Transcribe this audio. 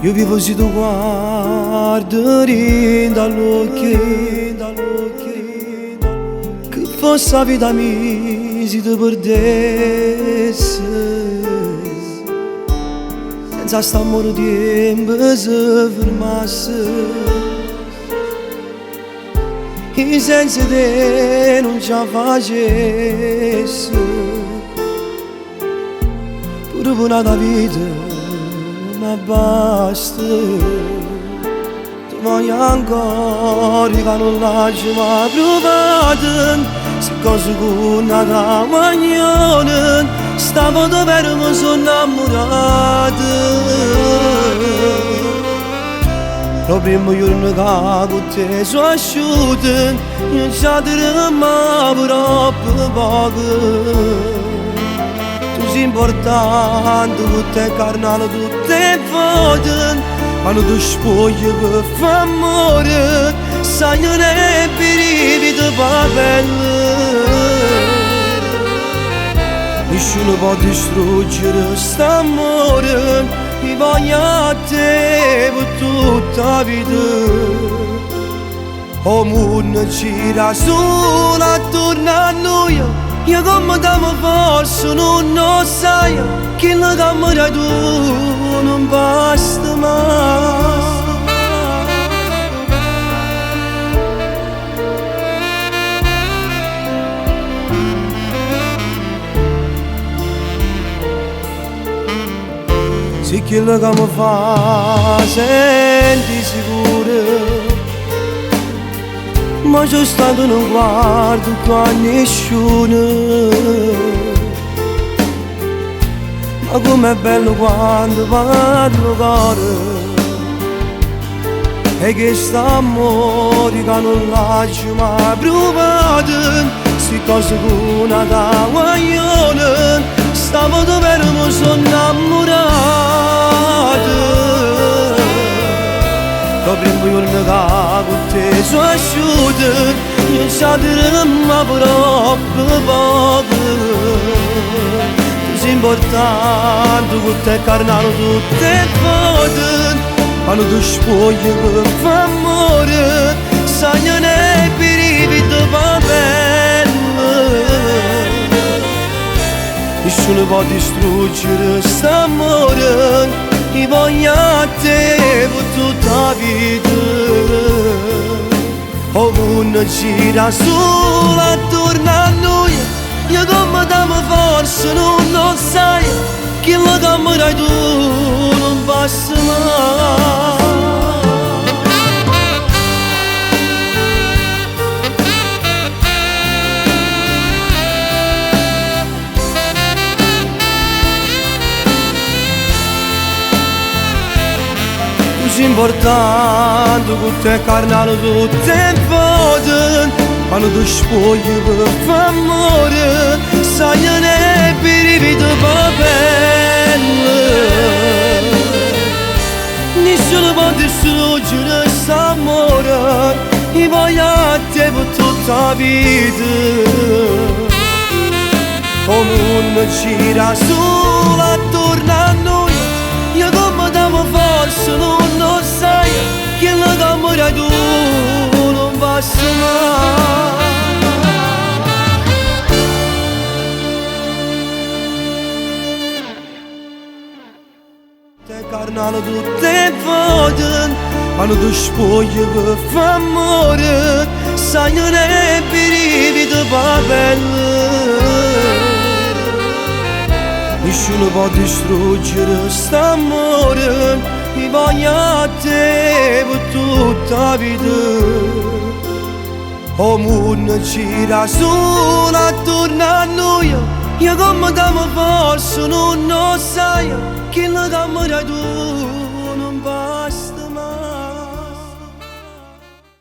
Io vivo se tu guardi dall'occhio, che fosse la vita mia se ti perdesse, senza sta amore tempo si fermasse. E senza te non ce la facesse, pure per una vita non basta. Ti voglio ancora che non lasci mai provare, se cose che nata magnone stavo davvero mi sono innamorato. Lo primo giorno che con te sono asciutto, non ci mai troppo poco. Tu sei importante, con te carnale tutte foto. Quando tu spogli per fare amore, sai non è brividi per pelle. Nessuno può distruggere st'amore, ti voglio a te per tutta la vita. O mondo gira solo attorno a noi, io come dammi forza non lo sai, che la camera tu non basta mai. Se quello che mi fa senti sicuro, ma c'è stato non guardo qua a nessuno. Ma com'è bello quando parlo cuore, e che st'amore che non lascio mai provato. Se cose che una da guaglione, stavo davvero mi sono innamorato. Lo primo giorno che con te sono asciutto, non ci mai troppo poco. Tu sei importante, con te carnale tutte foto. Quando tu spogli per fare amore, sai non è brividi per pelle. Nessuno può distruggere st'amore, ti voglio a te per tutta la vita. O mondo gira solo attorno a noi, io come dammi forza non lo sai, che la camera tu non passa mai. Importante con te carnale tutte foto. Quando tu spogli per fare amore, sai non è brividi per pelle. Nessuno può distruggere st'amore, ti voglio a te per tutta la vita. O mondo gira solo attorno a noi, io come dammi forza non lo sai, che la camera tu non basta mai. Te carnale tutte foto, quando tu spogli per fare amore, sai non è brividi per pelle. Nessuno può distruggere st'amore, ti voglio a te per tutta la vita. O mondo gira solo attorno a noi, io come dammi forza non lo sai, che la camera tu